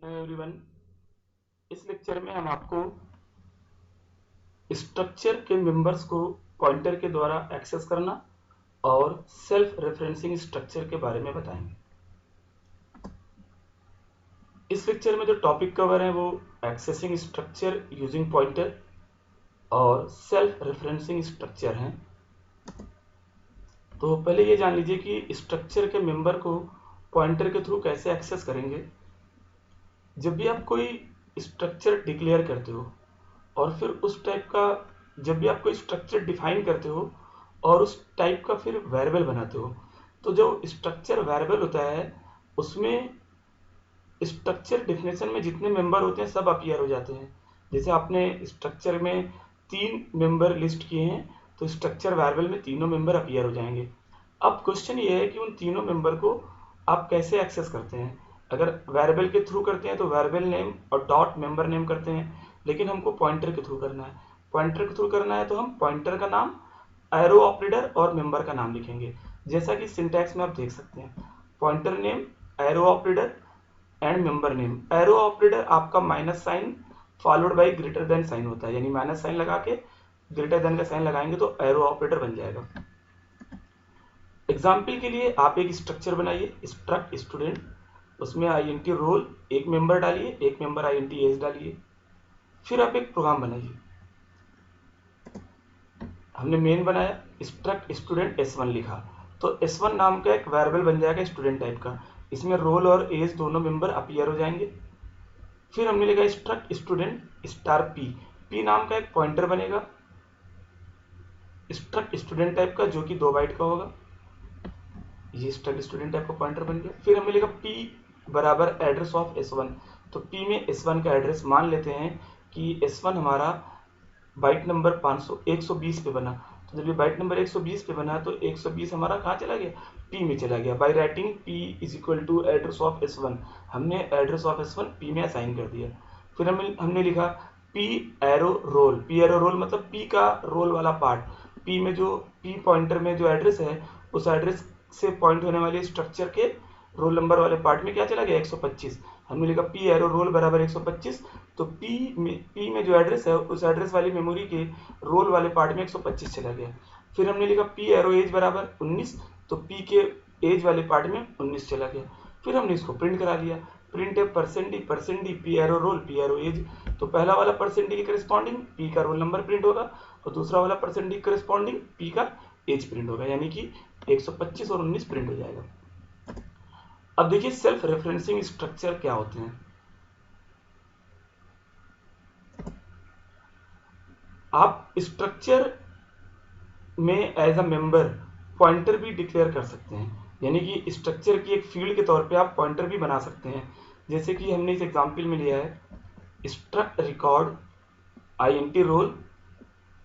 Hello everyone. इस lecture में हम आपको स्ट्रक्चर के मेंबर्स को पॉइंटर के द्वारा एक्सेस करना और सेल्फ रेफरेंसिंग स्ट्रक्चर के बारे में बताएंगे। इस लेक्चर में जो टॉपिक कवर है वो एक्सेसिंग स्ट्रक्चर यूजिंग पॉइंटर और सेल्फ रेफरेंसिंग स्ट्रक्चर हैं। तो पहले ये जान लीजिए कि स्ट्रक्चर के मेंबर को पॉइंटर के थ्रू कैसे एक्सेस करेंगे। जब भी आप कोई स्ट्रक्चर डिक्लेयर करते हो और फिर उस टाइप का जब भी आप कोई स्ट्रक्चर डिफाइन करते हो और उस टाइप का फिर वेरिएबल बनाते हो, तो जो स्ट्रक्चर वेरिएबल होता है उसमें स्ट्रक्चर डिफिनेशन में जितने मेंबर होते हैं सब अपीयर हो जाते हैं। जैसे आपने स्ट्रक्चर में 3 मेंबर लिस्ट किए हैं तो स्ट्रक्चर वेरिएबल में तीनों मेंबर अपीयर हो जाएंगे। अब क्वेश्चन ये है कि उन तीनों मेंबर को आप कैसे एक्सेस करते हैं। अगर वेरिएबल के थ्रू करते हैं तो वेरिएबल नेम और डॉट मेंबर नेम करते हैं, लेकिन हमको पॉइंटर के थ्रू करना है। पॉइंटर के थ्रू करना है तो हम पॉइंटर का नाम, एरो ऑपरेटर और मेंबर का नाम लिखेंगे। जैसा कि सिंटैक्स में आप देख सकते हैं, pointer name, arrow operator and member name. Arrow operator आपका minus sign followed by greater than sign होता है, यानी माइनस साइन लगा के ग्रेटर देन का साइन लगाएंगे तो एरो ऑपरेटर बन जाएगा। एग्जाम्पल के लिए आप एक स्ट्रक्चर बनाइए, स्ट्रक्ट स्टूडेंट, उसमें INT रोल एक मेंबर डालिए, एक मेंबर INT एज डालिए। फिर आप एक प्रोग्राम बनाइए। हमने मेन बनाया, स्ट्रक्ट स्टूडेंट S1 लिखा, तो S1 नाम का एक वेरिएबल बन जाएगा स्टूडेंट टाइप का। इसमें रोल और एज दोनों मेंबर अपीयर हो जाएंगे। फिर हमने लिखा struct student star P, P नाम का एक पॉइंटर बनेगा स्ट्रक्ट स्टूडेंट टाइप का, जो कि 2 बाइट का होगा। ये स्ट्रक्ट स्टूडेंट टाइप का पॉइंटर बन गया। फिर हमने लिखा P बराबर एड्रेस ऑफ S1, तो P में S1 का एड्रेस मान लेते हैं कि S1 हमारा बाइट नंबर 120 पे बना, तो जब ये बाइट नंबर 120 पे बना तो 120 हमारा कहाँ चला गया, P में चला गया। By writing P is equal to address of S1, हमने एड्रेस ऑफ S1 P में असाइन कर दिया। फिर हमने लिखा P arrow roll, P arrow roll मतलब P का रोल वाला पार्ट, P में जो P पॉइंटर में जो एड्रेस है उस एड्रेस से पॉइंट होने वाले स्ट्रक्चर के रोल नंबर वाले पार्ट में क्या चला गया, 125। हमने लिखा P एरो रोल बराबर 125, तो P में जो एड्रेस है उस एड्रेस वाली मेमोरी के रोल वाले पार्ट में 125 चला गया। फिर हमने लिखा P एरो एज बराबर 19, तो P के एज वाले पार्ट में 19 चला गया। फिर हमने इसको प्रिंट करा लिया, प्रिंट है percent D P arrow roll P arrow age, तो पहला वाला परसेंट डी के करस्पॉन्डिंग P का रोल नंबर प्रिंट होगा और दूसरा वाला परसेंट डी करस्पॉन्डिंग P का एज प्रिंट होगा, यानी कि 125 और 19 प्रिंट हो जाएगा। अब देखिए सेल्फ रेफरेंसिंग स्ट्रक्चर क्या होते हैं। आप स्ट्रक्चर में एज अ मेंबर पॉइंटर भी डिक्लेयर कर सकते हैं, यानी कि स्ट्रक्चर की एक फील्ड के तौर पे आप पॉइंटर भी बना सकते हैं। जैसे कि हमने इस एग्जांपल में लिया है struct record INT roll,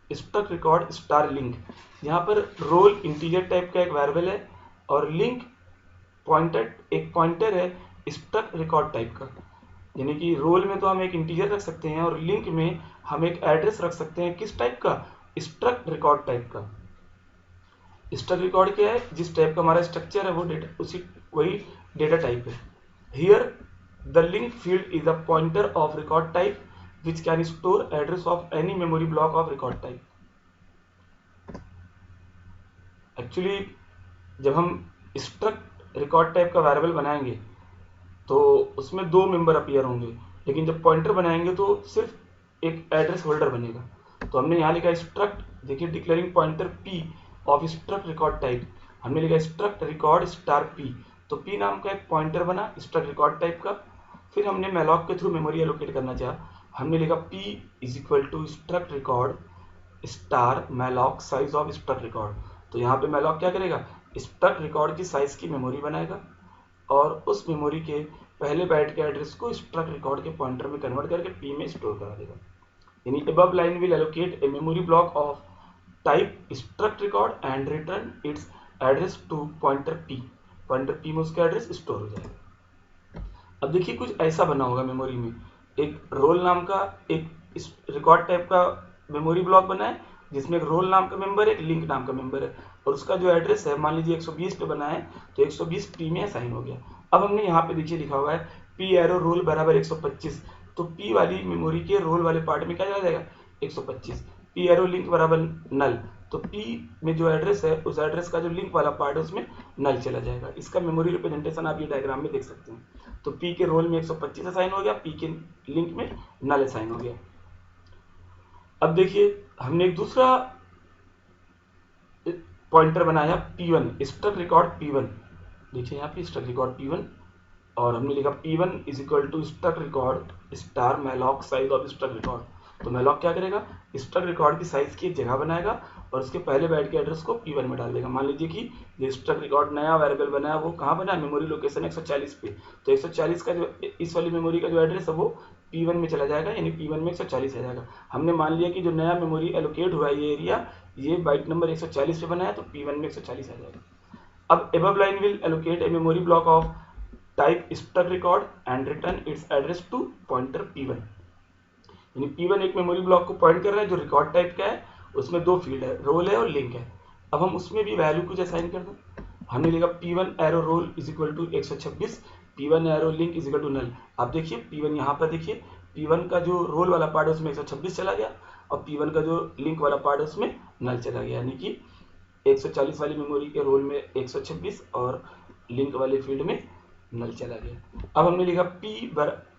struct record star link. यहाँ पर रोल इंटीजर टाइप का एक वेरिएबल है और लिंक पॉइंटर एक पॉइंटर है स्ट्रक्ट रिकॉर्ड टाइप का, यानी कि रोल में तो हम एक इंटीजर रख सकते हैं और लिंक में हम एक एड्रेस रख सकते हैं, किस टाइप का, स्ट्रक्ट रिकॉर्ड टाइप का। स्ट्रक्ट रिकॉर्ड क्या है, जिस टाइप का हमारा स्ट्रक्चर है वो डेटा उसी वही डेटा टाइप है। Here the link field is a pointer of record type which can store address of any memory block of record type. Actually जब हम स्ट्रक्ट रिकॉर्ड टाइप का वेरिएबल बनाएंगे तो उसमें 2 मेंबर अपीयर होंगे, लेकिन जब पॉइंटर बनाएंगे तो सिर्फ एक एड्रेस होल्डर बनेगा। तो हमने यहाँ लिखा स्ट्रक्ट, देखिए declaring pointer P of struct record type, हमने लिखा स्ट्रक्ट रिकॉर्ड स्टार P, तो P नाम का एक पॉइंटर बना स्ट्रक्ट रिकॉर्ड टाइप का। फिर हमने मैलॉक के थ्रू मेमोरी एलोकेट करना चाहा, हमने लिखा P is equal to struct record star malloc size of struct record, तो यहाँ पे मैलॉक क्या करेगा, स्ट्रक्ट रिकॉर्ड की साइज की मेमोरी बनाएगा और उस मेमोरी के पहले बाइट के एड्रेस को स्ट्रक्ट रिकॉर्ड के पॉइंटर में कन्वर्ट करके P में स्टोर करा देगा। यानी above line will allocate a memory block of type struct record and return its address to pointer P, pointer P में उसका एड्रेस स्टोर हो जाएगा। अब देखिए कुछ ऐसा बना होगा मेमोरी में, एक रोल नाम का एक रिकॉर्ड टाइप का मेमोरी ब्लॉक बना है जिसमें एक रोल नाम का मेंबर है, एक लिंक नाम का मेंबर है और उसका जो एड्रेस है मान लीजिए 120 पे बना है तो 120 P में असाइन हो गया। अब हमने यहाँ पे देखिए लिखा हुआ है पी एरो रोल बराबर 125, तो पी वाली मेमोरी के रोल वाले पार्ट में क्या चला जाएगा 125। पी एरो लिंक बराबर नल, तो पी में जो एड्रेस है उस एड्रेस का जो लिंक वाला पार्ट है उसमें नल चला जाएगा। इसका मेमोरी रिप्रेजेंटेशन आप ये डायग्राम में देख सकते हैं। तो पी के रोल में 125 असाइन हो गया, पी के लिंक में नल असाइन हो गया। अब देखिए हमने एक दूसरा पॉइंटर बनाया P1, स्टक रिकॉर्ड P1। देखिए यहाँ पे स्टक रिकॉर्ड P1 और हमने लिखा P1 is equal to struct record star malloc size of struct record. तो मैलॉक क्या करेगा, स्टक रिकॉर्ड की साइज की एक जगह बनाएगा और उसके पहले बाइट के एड्रेस को P1 में डाल देगा। मान लीजिए कि ये स्टक रिकॉर्ड नया वेरिएबल बनाया, वो कहाँ बना, मेमोरी लोकेशन 140 पे। तो 140 का जो इस वाली मेमोरी का जो एड्रेस है वो P1 में चला जाएगा, यानी P1 में 140 आ जाएगा। हमने मान लिया कि जो नया मेमोरी एलोकेट हुआ है ये एरिया, ये बाइट नंबर 140 पे बना है, तो P1 में 140 आ जाएगा। अब above line will allocate a memory block of type stuck record and return its address to pointer P1। यानी P1 एक मेमोरी ब्लॉक को पॉइंट कर रहा है जो रिकॉर्ड टाइप का है, उसमें दो फील्ड है, रोल है और लिंक है। अब हम उसमें भी वैल्यू कुछ असाइन कर दें। हमने लिखा P1 arrow roll is equal to 126, P1 arrow link is equal to null. अब देखिए P1 यहाँ पर देखिए P1 का जो रोल वाला पार्ट है उसमें 126 चला गया और P1 का जो लिंक वाला पार्ट है उसमें नल चला गया, यानी कि 140 वाली मेमोरी के रोल में 126 और लिंक वाले फील्ड में नल चला गया। अब हमने लिखा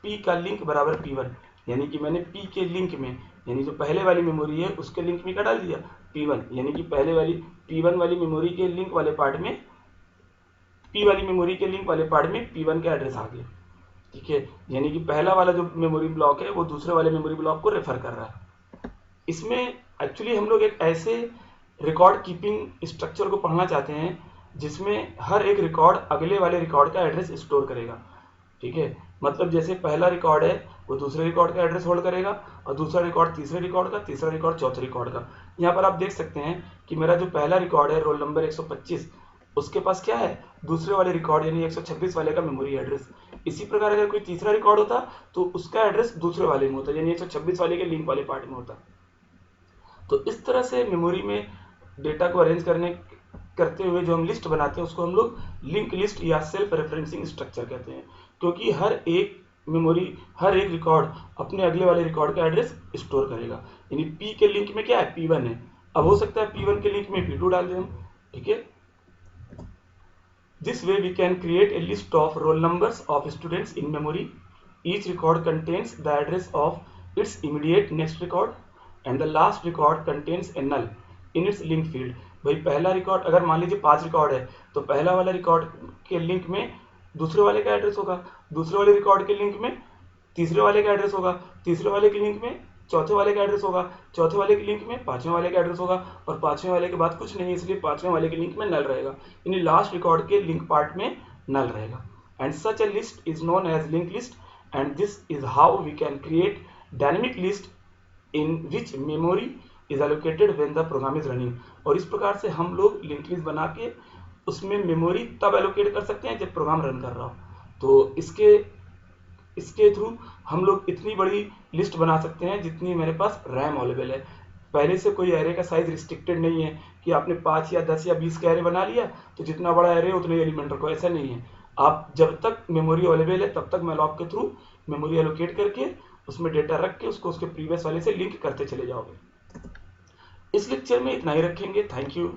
P का लिंक बराबर P1, यानी कि मैंने P के लिंक में, यानी जो पहले वाली मेमोरी है उसके लिंक में क्या डाल दिया P1, यानी कि पहले वाली P1 वाली मेमोरी के लिंक वाले पार्ट में, P वाली मेमोरी के लिंक वाले पार्ट में P1 का एड्रेस आ गया। ठीक है, यानी कि पहला वाला जो मेमोरी ब्लॉक है वो दूसरे वाले मेमोरी ब्लॉक को रेफर कर रहा है। इसमें एक्चुअली हम लोग एक ऐसे रिकॉर्ड कीपिंग स्ट्रक्चर को पढ़ना चाहते हैं जिसमें हर एक रिकॉर्ड अगले वाले रिकॉर्ड का एड्रेस स्टोर करेगा। ठीक है, मतलब जैसे पहला रिकॉर्ड है वो दूसरे रिकॉर्ड का एड्रेस होल्ड करेगा और दूसरा रिकॉर्ड तीसरे रिकॉर्ड का, तीसरा रिकॉर्ड चौथे रिकॉर्ड का। यहाँ पर आप देख सकते हैं कि मेरा जो पहला रिकॉर्ड है रोल नंबर 125, उसके पास क्या है, दूसरे वाले रिकॉर्ड यानी 126 वाले का मेमोरी एड्रेस। इसी प्रकार अगर कोई तीसरा रिकॉर्ड होता तो उसका एड्रेस दूसरे वाले में होता, यानी 126 वाले के लिंक वाले पार्ट में होता। तो इस तरह से मेमोरी में डेटा को अरेंज करते हुए जो हम लिस्ट बनाते हैं उसको हम लोग लिंक लिस्ट या सेल्फ रेफरेंसिंग स्ट्रक्चर कहते हैं, क्योंकि हर एक मेमोरी, हर एक रिकॉर्ड अपने अगले वाले रिकॉर्ड का एड्रेस स्टोर करेगा। यानी P के लिंक में क्या है, P1 है, अब हो सकता है P1 के लिंक में P2 डाल दें हम। ठीक है, this way we can create a list of roll numbers of students in memory. Each record contains the address of its immediate next record and the last record contains a null in its link field। भाई पहला record, अगर मान लीजिए 5 record है तो पहला वाला record के लिंक में दूसरे वाले का एड्रेस होगा, दूसरे वाले रिकॉर्ड के लिंक में तीसरे वाले का एड्रेस होगा, तीसरे वाले के लिंक में चौथे वाले का एड्रेस होगा, चौथे वाले के लिंक में पांचवें वाले का एड्रेस होगा और पांचवें वाले के बाद कुछ नहीं, इसलिए पांचवें वाले के लिंक में नल रहेगा, यानी लास्ट रिकॉर्ड के लिंक पार्ट में नल रहेगा। And such a list is known as link list and this is how we can create dynamic list in which memory is allocated when the program is running. और इस प्रकार से हम लोग link list बना के उसमें मेमोरी तब एलोकेट कर सकते हैं जब प्रोग्राम रन कर रहा हो। तो इसके थ्रू हम लोग इतनी बड़ी लिस्ट बना सकते हैं जितनी मेरे पास रैम अवेलेबल है। पहले से कोई एरे का साइज रिस्ट्रिक्टेड नहीं है कि आपने 5 या 10 या 20 का एरे बना लिया तो जितना बड़ा एरे उतने एलिमेंट रखो, ऐसा नहीं है। आप जब तक मेमोरी अवेलेबल है तब तक मैलॉक के थ्रू मेमोरी एलोकेट करके उसमें डेटा रख के उसको उसके प्रीवियस वाले से लिंक करते चले जाओगे। इस लेक्चर में इतना ही रखेंगे। Thank you.